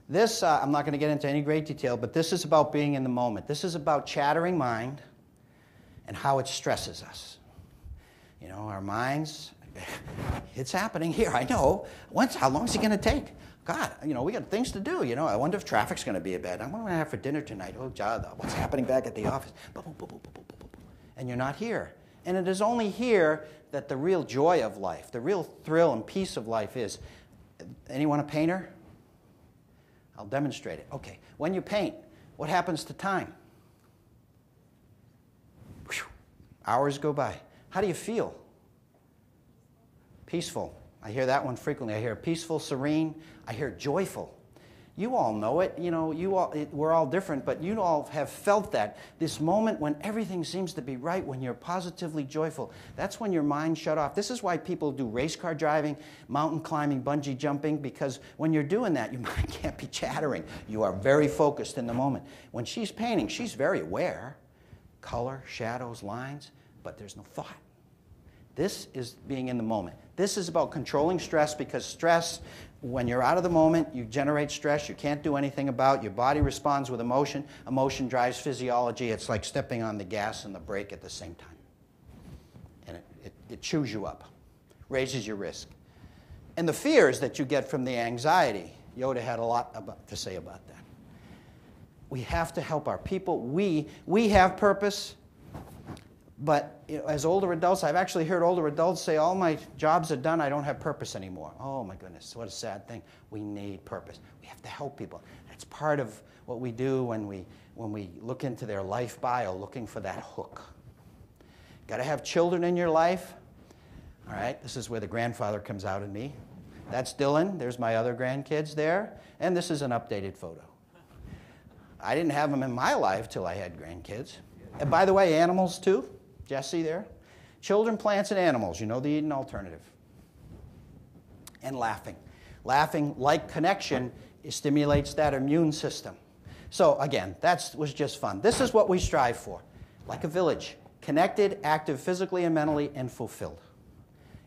This, I'm not going to get into any great detail, but this is about being in the moment. This is about chattering mind and how it stresses us. You know, our minds, it's happening here, I know. How long is it going to take? God, you know, we got things to do. You know, I wonder if traffic's going to be bad. I'm going to have for dinner tonight. Oh, God, what's happening back at the office? And you're not here. And it is only here that the real joy of life, the real thrill and peace of life is. Anyone a painter? I'll demonstrate it. Okay, when you paint, what happens to time? Whew. Hours go by. How do you feel? Peaceful. I hear that one frequently. I hear peaceful, serene. I hear joyful. You all know it. You know, we're all different, but you all have felt that. This moment when everything seems to be right, when you're positively joyful, that's when your mind shut off. This is why people do race car driving, mountain climbing, bungee jumping, because when you're doing that, your mind can't be chattering. You are very focused in the moment. When she's painting, she's very aware. Color, shadows, lines, but there's no thought. This is being in the moment. This is about controlling stress, because stress, when you're out of the moment, you generate stress you can't do anything about. Your body responds with emotion. Emotion drives physiology. It's like stepping on the gas and the brake at the same time. And it chews you up, raises your risk. And the fears that you get from the anxiety, Yoda had a lot to say about that. We have to help our people. We have purpose. But as older adults, I've actually heard older adults say, all my jobs are done, I don't have purpose anymore. Oh my goodness, what a sad thing. We need purpose. We have to help people. That's part of what we do when we look into their life bio, looking for that hook. Got to have children in your life. All right, this is where the grandfather comes out in me. That's Dylan. There's my other grandkids there. And this is an updated photo. I didn't have them in my life till I had grandkids. And by the way, animals too. Jesse there. Children, plants, and animals. You know the Eden alternative. And laughing. Laughing, like connection, it stimulates that immune system. So again, that was just fun. This is what we strive for. Like a village. Connected, active physically and mentally, and fulfilled.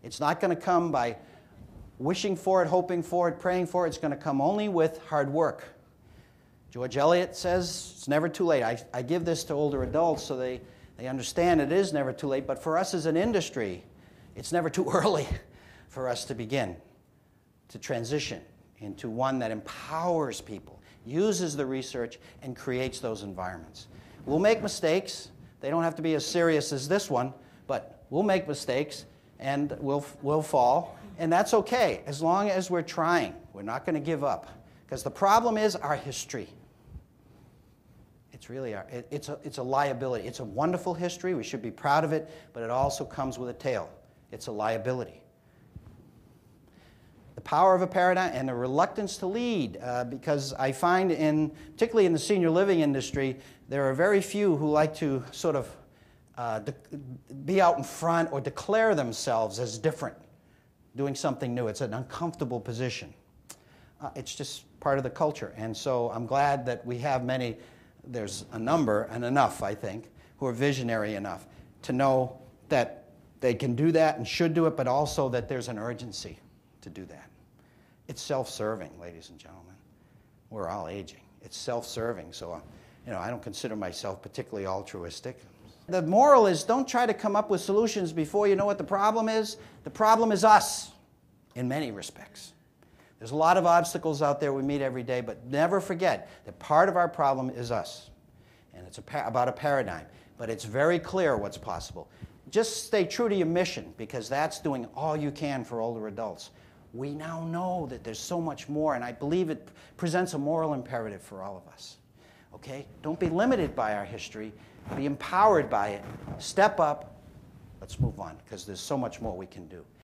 It's not going to come by wishing for it, hoping for it, praying for it. It's going to come only with hard work. George Eliot says it's never too late. I give this to older adults so they understand it is never too late, but for us as an industry, it's never too early for us to begin to transition into one that empowers people, uses the research, and creates those environments. We'll make mistakes. They don't have to be as serious as this one, but we'll make mistakes, and we'll fall, and that's okay, as long as we're trying. We're not going to give up, because the problem is our history. It's really it's a liability. It's a wonderful history. We should be proud of it, but it also comes with a tail. It's a liability. The power of a paradigm and the reluctance to lead, because I find particularly in the senior living industry, there are very few who like to sort of be out in front or declare themselves as different, doing something new. It's an uncomfortable position. It's just part of the culture, and so I'm glad that we have many. There's a number, and enough, I think, who are visionary enough to know that they can do that and should do it, but also that there's an urgency to do that. It's self-serving, ladies and gentlemen. We're all aging. It's self-serving, so I don't consider myself particularly altruistic. The moral is don't try to come up with solutions before you know what the problem is. The problem is us, in many respects. There's a lot of obstacles out there we meet every day, but never forget that part of our problem is us. And it's about a paradigm. But it's very clear what's possible. Just stay true to your mission, because that's doing all you can for older adults. We now know that there's so much more, and I believe it presents a moral imperative for all of us. Okay? Don't be limited by our history. Be empowered by it. Step up. Let's move on, because there's so much more we can do.